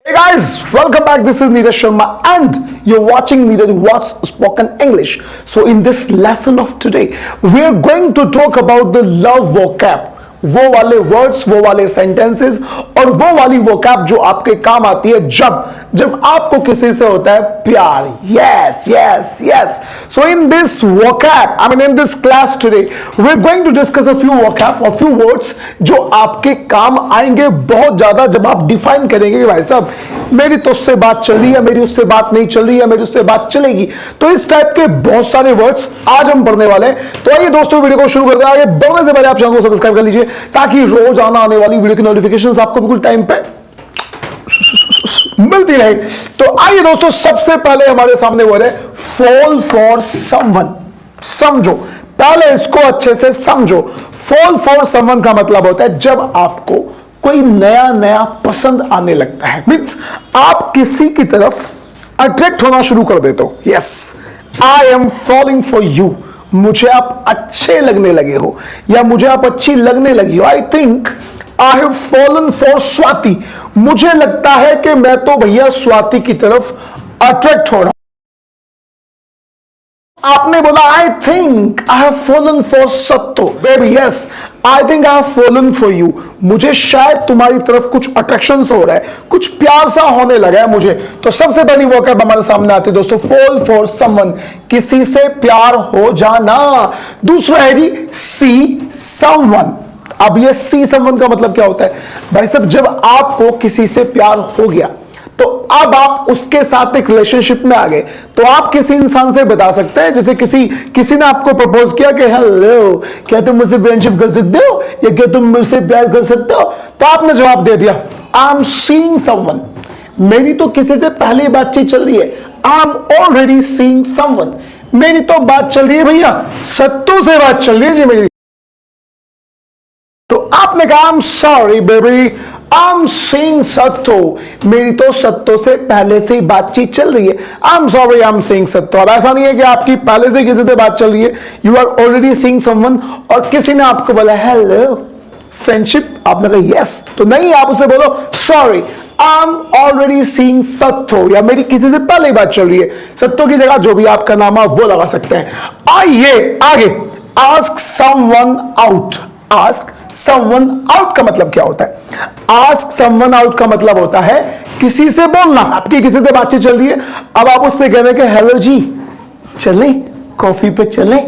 Hey guys, welcome back. This is Neeraj Sharma and you're watching Neeraj Watts Spoken English. So in this lesson of today, we are going to talk about the love vocab. वो वाले words, वो वाले sentences और वो वाली vocab जो आपके काम आती है जब आपको किसी से होता है प्यार. Yes yes yes. So in this vocab, I mean in this class today, we are going to discuss a few vocab और फ्यू वर्ड्स जो आपके काम आएंगे बहुत ज्यादा जब आप डिफाइन करेंगे कि भाई साहब मेरी तो उससे बात चल रही है, मेरी उससे बात नहीं चल रही है, मेरी उससे बात चलेगी. तो इस टाइप के बहुत सारे वर्ड्स आज हम पढ़ने वाले हैं. तो आइए दोस्तों वीडियो को शुरू करते हैं. आगे बढ़ने से पहले आप चैनल को सब्सक्राइब कर लीजिए ताकि रोज आने वाली वीडियो की नोटिफिकेशंस आपको बिल्कुल टाइम पे मिलती रहे. तो आइए दोस्तों, सबसे पहले हमारे सामने वर्ड है फॉल फॉर समवन. समझो, पहले इसको अच्छे से समझो. फॉल फॉर समवन का मतलब होता है जब आपको कोई नया नया पसंद आने लगता है. मीन्स आप किसी की तरफ अट्रैक्ट होना शुरू कर देते हो. Yes, I am falling for you. मुझे आप अच्छे लगने लगे हो या मुझे आप अच्छी लगने लगी हो. आई think I have fallen for Swati. मुझे लगता है कि मैं तो भैया स्वाति की तरफ अट्रैक्ट हो रहा हूं. आपने बोला I think I have fallen for Satto. Baby yes, I think I have fallen for you. मुझे शायद तुम्हारी तरफ कुछ अट्रैक्शन हो रहा है, कुछ प्यार सा होने लगा है मुझे. तो सबसे पहली वोकैब हमारे सामने आती है दोस्तों, फॉल फॉर समवन, किसी से प्यार हो जाना. दूसरा है जी सी समवन. अब ये सी समवन का मतलब क्या होता है भाई साहब, जब आपको किसी से प्यार हो गया तो अब आप उसके साथ एक रिलेशनशिप में आ गए, तो आप किसी इंसान से बता सकते हैं, जैसे किसी ने आपको प्रपोज किया कि हेलो, क्या तुम मुझसे फ्रेंडशिप कर सकते हो या क्या तुम मुझसे प्यार कर सकते हो. तो आपने जवाब दे दिया आई एम सीइंग समवन. मेरी तो किसी से पहले बातचीत चल रही है. I am already seeing someone. मेरी तो बात चल रही है भैया, सत्तू से बात चल रही है जी मेरी. तो आपने कहा I am sorry baby, I am seeing Satto. मेरी तो सत्तो से पहले से ही बातचीत चल रही है. I am sorry, I am seeing Satto. अब ऐसा नहीं है कि आपकी पहले से किसी से बात चल रही है. You are already seeing someone और किसी ने आपको बोला हेलो फ्रेंडशिप, आपने कहा यस. तो नहीं, आप उसे बोलो sorry, I am already seeing Satto, या मेरी किसी से पहले ही बात चल रही है. सत्तो की जगह जो भी आपका नाम है वो लगा सकते हैं. आइए आगे, ask someone out. Ask someone out का मतलब क्या होता है? आस्क समवन आउट का मतलब होता है किसी से बोलना. आपकी किसी से बातचीत चल रही है, अब आप उससे कह रहे हैं कि हेलो जी, चले कॉफी पे चले,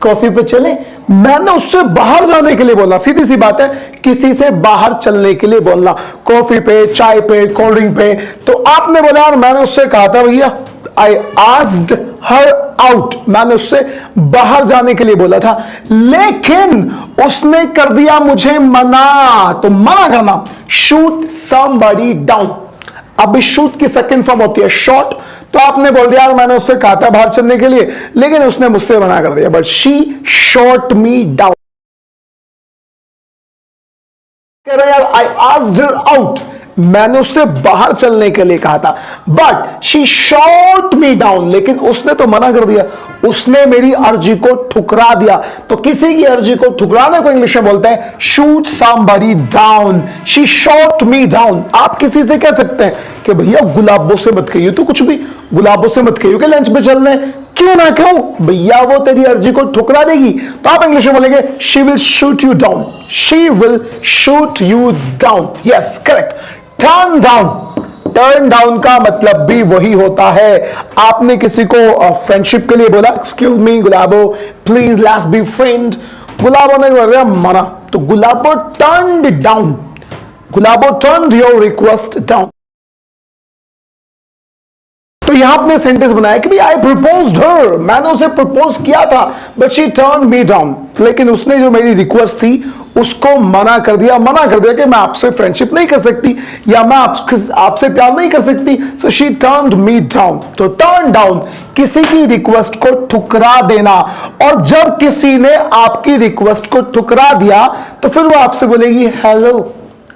कॉफी पे चले. मैंने उससे बाहर जाने के लिए बोला. सीधी सी बात है, किसी से बाहर चलने के लिए बोलना, कॉफी पे, चाय पे, कोल्ड ड्रिंक पे. तो आपने बोला यार मैंने उससे कहा था भैया, आई आस्क्ड हर आउट, मैंने उससे बाहर जाने के लिए बोला था, लेकिन उसने कर दिया मुझे मना. तो मना करना, शूट समबडी डाउन. अब शूट की सेकंड फॉर्म होती है शॉट. तो आपने बोल दिया यार मैंने उससे कहा था बाहर चलने के लिए, लेकिन उसने मुझसे मना कर दिया. But she shot me down. कह रहा यार आई आस्क्ड हर आउट, मैंने उससे बाहर चलने के लिए कहा था, but she shot me down, लेकिन उसने तो मना कर दिया, उसने मेरी अर्जी को ठुकरा दिया. तो किसी की अर्जी को ठुकराने को इंग्लिश में बोलते हैं shoot somebody down. She shot me down. आप किसी से कह सकते हैं कि भैया गुलाबों से मत कहिए, तो कुछ भी गुलाबों से मत कहिए कि लंच पे चलना है. क्यों ना कहूं भैया, वो तेरी अर्जी को ठुकरा देगी. तो आप इंग्लिश में बोलेंगे she will shoot you down. She will shoot you down. Yes correct. Turn down. Turn down का मतलब भी वही होता है. आपने किसी को फ्रेंडशिप के लिए बोला, excuse me Gulabo please let's be friend. Gulabo ने बोल दिया मना, तो Gulabo turned down. Gulabo turned your request down. तो यहां आपने सेंटेंस बनाया कि भाई आई प्रपोज्ड हर, मैंने उसे प्रपोज किया था, but she turned me down, लेकिन उसने जो मेरी रिक्वेस्ट थी उसको मना कर दिया कि मैं आपसे फ्रेंडशिप नहीं कर सकती या मैं आपसे प्यार नहीं कर सकती. So she turned me down. तो टर्न डाउन, किसी की रिक्वेस्ट को ठुकरा देना. और जब किसी ने आपकी रिक्वेस्ट को ठुकरा दिया तो फिर वो आपसे बोलेगी हेलो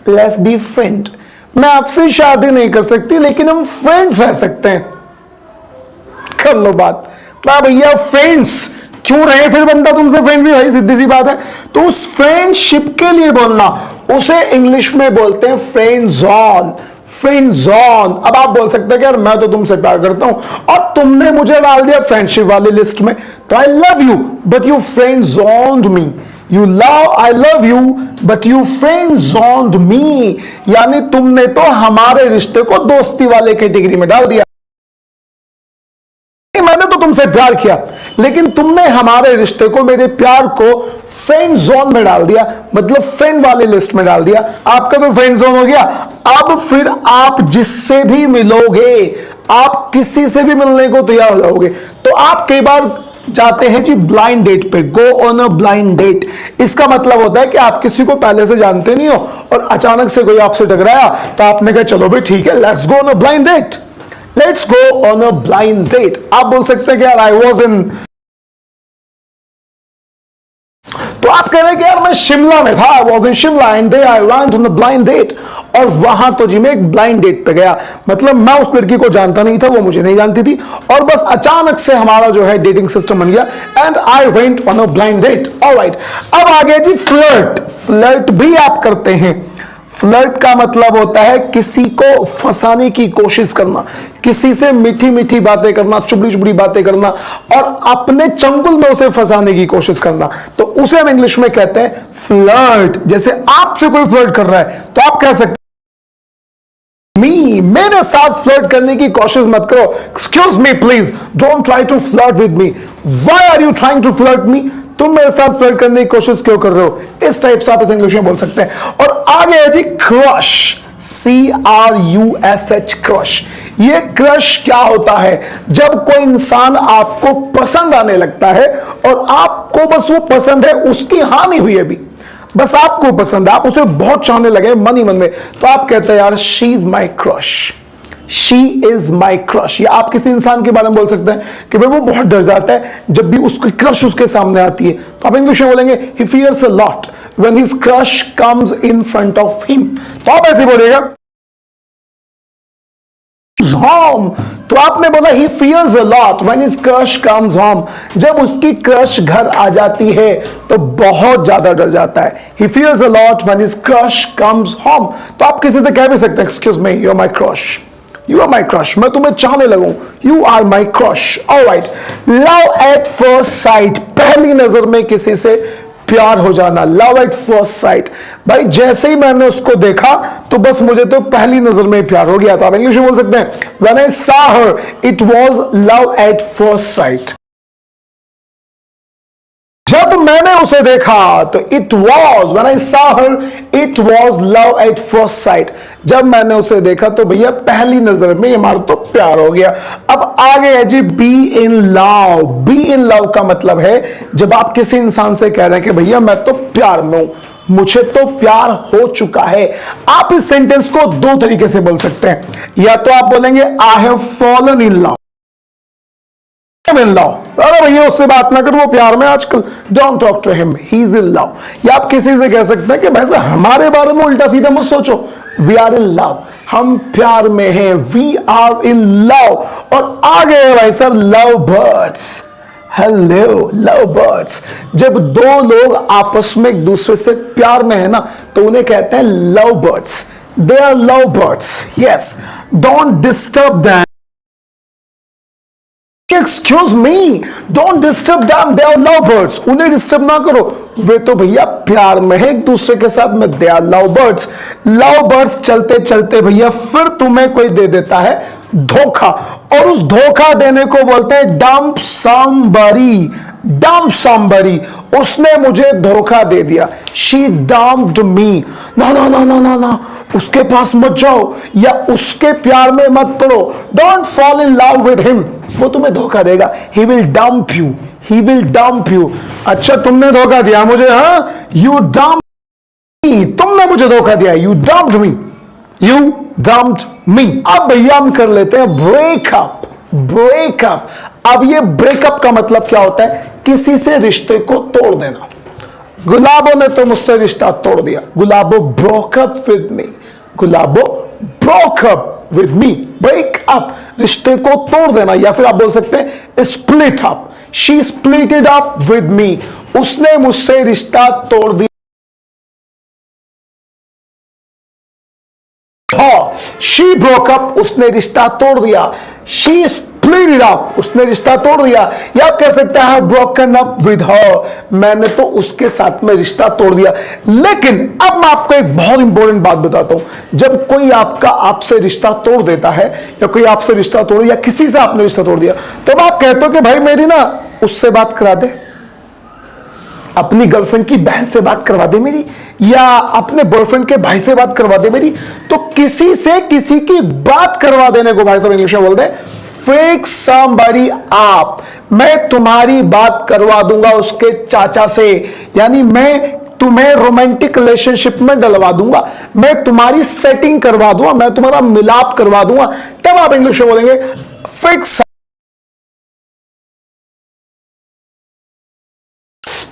लेट्स बी फ्रेंड. मैं आपसे शादी नहीं कर सकती लेकिन हम फ्रेंड्स रह सकते हैं. कर लो बात. भैया फ्रेंड्स क्यों रहे फिर बंदा तुमसे फ्रेंड भी, भाई सीधी सी बात है. तो उस फ्रेंडशिप के लिए बोलना, उसे इंग्लिश में बोलते हैं फ्रेंड जोन. Friend zone. अब आप बोल सकते हैं कि यार मैं तो तुमसे प्यार करता हूं और तुमने मुझे डाल दिया फ्रेंडशिप वाली लिस्ट में, तो I love you but you friend zoned me. You love, I love you but you friend zoned me, यानी तुमने तो हमारे रिश्ते को दोस्ती वाले कैटेगरी में डाल दिया। मैंने तो तुमसे प्यार किया लेकिन तुमने हमारे रिश्ते को, मेरे प्यार को फ्रेंड जोन में डाल दिया, मतलब फ्रेंड वाली लिस्ट में डाल दिया। आपका तो फ्रेंड जोन हो गया। अब फिर आप जिससे भी मिलोगे, आप किसी से भी मिलने को तैयार हो जाओगे। तो आप कई बार जाते हैं जी ब्लाइंड डेट पे, go on a blind date. इसका मतलब होता है कि आप किसी को पहले से जानते नहीं हो और अचानक से कोई आपसे टकराया तो आपने कहा चलो भाई ठीक है, let's go on a blind date, let's go on a blind date. आप बोल सकते हैं कि यार आई वॉज इन, तो आप कह रहे हैं कि यार मैं शिमला में था, I was in Shimla and I went on a blind date, और वहां तो जी मैं एक ब्लाइंड डेट पे गया, मतलब मैं उस लड़की को जानता नहीं था, वो मुझे नहीं जानती थी, और बस अचानक से हमारा जो है डेटिंग सिस्टम बन गया and I went on a blind date. Alright, अब आ गया जी फ्लर्ट। फ्लर्ट भी आप करते हैं। फ्लर्ट का मतलब होता है किसी को फंसाने की कोशिश करना, किसी से मीठी मीठी बातें करना, चुबड़ी चुबड़ी बातें करना और अपने चंगुल में उसे फंसाने की कोशिश करना, तो उसे हम इंग्लिश में कहते हैं फ्लर्ट। जैसे आपसे कोई फ्लर्ट कर रहा है तो आप कह सकते मेरे साथ फ्लर्ट करने की कोशिश मत करो, excuse me please, don't try to flirt with me, why are you trying to flirt me, तुम मेरे साथ फ्लर्ट करने की कोशिश क्यों कर रहे हो। इस टाइप से आप इस इंग्लिश में बोल सकते हैं। और आगे है जी क्रश, CRUSH, क्रश। ये क्रश क्या होता है? जब कोई इंसान आपको पसंद आने लगता है और आपको बस वो पसंद है, उसकी हानि हुई है अभी, बस आपको पसंद है, आप उसे बहुत चाहने लगे मन ही मन में, तो आप कहते हैं यार she is my crush, she is my crush. या आप किसी इंसान के बारे में बोल सकते हैं कि भाई वो बहुत डर जाता है जब भी उसकी क्रश उसके सामने आती है, तो आप इंग्लिश में बोलेंगे he fears a lot when his crush comes in front of him. तो आप ऐसे बोलेगा home, तो आपने बोला he fears a lot when his crush comes home, जब उसकी क्रश घर आ जाती है तो बहुत ज्यादा डर जाता है। he fears a lot when his crush comes home, तो आप किसी से कह भी सकते हैं excuse me, you are my crush, you are my crush, मैं तुम्हें चाहने लगूं, you are my crush। alright, love at first sight, पहली नजर में किसी से प्यार हो जाना, लव एट फर्स्ट साइट। भाई जैसे ही मैंने उसको देखा तो बस मुझे तो पहली नजर में प्यार हो गया। तो आप इंग्लिश में बोल सकते हैं when I saw her it was love at first sight. जब मैंने उसे देखा तो it was, when I saw her it was love at first sight. जब मैंने उसे देखा तो भैया पहली नजर में हमारा तो प्यार हो गया। अब आगे है G be in love. Be in love का मतलब है जब आप किसी इंसान से कह रहे हैं कि भैया मैं तो प्यार में हूं, मुझे तो प्यार हो चुका है। आप इस सेंटेंस को दो तरीके से बोल सकते हैं, या तो आप बोलेंगे आई have fallen in love, in love, अरे भैया उससे बात ना कर, वो प्यार में आजकल, don't talk to him, he is in love. या आप किसी से कह सकते हैं कि वैसे हमारे बारे में उल्टा सीधा मत सोचो, वी आर इन लव, हम प्यार में हैं, वी आर इन लव। और आगे है भाई साहब love birds. Hello love birds, जब दो लोग आपस में एक दूसरे से प्यार में है ना तो उन्हें कहते हैं love birds, they are love birds. Yes, don't disturb them, excuse me, don't disturb them, they are love birds, उन्हें डिस्टर्ब ना करो, वे तो भैया प्यार में है एक दूसरे के साथ में, they are love birds. Love birds चलते चलते भैया फिर तुम्हें कोई दे देता है धोखा, और उस धोखा देने को बोलते हैं डंप समबडी। डंप समबडी, उसने मुझे धोखा दे दिया, शी डम्प्ड मी। ना ना ना ना ना ना, उसके पास मत जाओ या उसके प्यार में मत पड़ो, don't fall in love with him, वो तुम्हें धोखा देगा, he will dump you, he will dump you. अच्छा तुमने धोखा दिया मुझे, हाँ, यू डंप मी, तुमने मुझे धोखा दिया, you dumped me, you dumped me. अब भैया हम कर लेते हैं ब्रेकअप। ब्रेकअप, अब ये ब्रेकअप का मतलब क्या होता है? किसी से रिश्ते को तोड़ देना। गुलाबो ने तो मुझसे रिश्ता तोड़ दिया, Gulabo broke up with me, Gulabo broke up with me. Breakup, रिश्ते को तोड़ देना, या फिर आप बोल सकते हैं split up, she splitted up with me, उसने मुझसे रिश्ता तोड़ दिया। हाँ, शी ब्रोक अप, उसने रिश्ता तोड़ दिया। शी स्प्लिट इट अप, उसने रिश्ता तोड़ दिया। या आप कह सकते हैं ब्रोकन अप विद हर, मैंने तो उसके साथ में रिश्ता तोड़ दिया। लेकिन अब मैं आपको एक बहुत इंपॉर्टेंट बात बताता हूं, जब कोई आपसे रिश्ता तोड़ देता है, या कोई आपसे रिश्ता तोड़, या किसी से आपने रिश्ता तोड़ दिया, तो आप कहते हो कि भाई मेरी ना उससे बात करा दे, अपनी गर्लफ्रेंड की बहन से बात करवा दे मेरी, या अपने बॉयफ्रेंड के भाई से बात करवा दे मेरी। तो किसी से किसी की बात करवा देने को भाई साहब इंग्लिश में बोलते हैं फेक समबडी अप। मैं तुम्हारी बात करवा दूंगा उसके चाचा से, यानी मैं तुम्हें रोमांटिक रिलेशनशिप में डलवा दूंगा, मैं तुम्हारी सेटिंग करवा दूंगा, मैं तुम्हारा मिलाप करवा दूंगा, तब आप इंग्लिश में बोलेंगे फेक।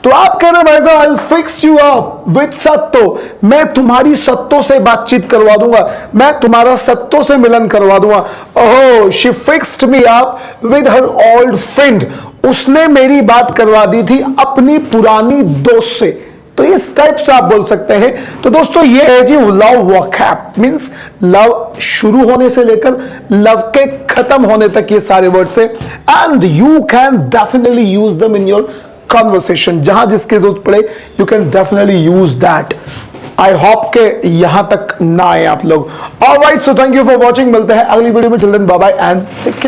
तो आप कह रहे भाई साहब I fix you up with Satto, मैं तुम्हारी सत्तो से बातचीत करवा दूंगा, मैं तुम्हारा सत्तो से मिलन करवा दूंगा। ओहो, she fixed me up with her old friend, उसने मेरी बात करवा दी थी अपनी पुरानी दोस्त से। तो इस टाइप से आप बोल सकते हैं। तो दोस्तों ये है जी लव वोकैब, मींस लव शुरू होने से लेकर लव के खत्म होने तक ये सारे वर्ड्स है, and you can definitely use them in your conversation. जहां जिसकी जरूरत पड़े you can definitely use that. I hope के यहां तक ना आए आप लोग। Alright, so thank you for watching, मिलते हैं अगली वीडियो में। Till then bye bye and take care.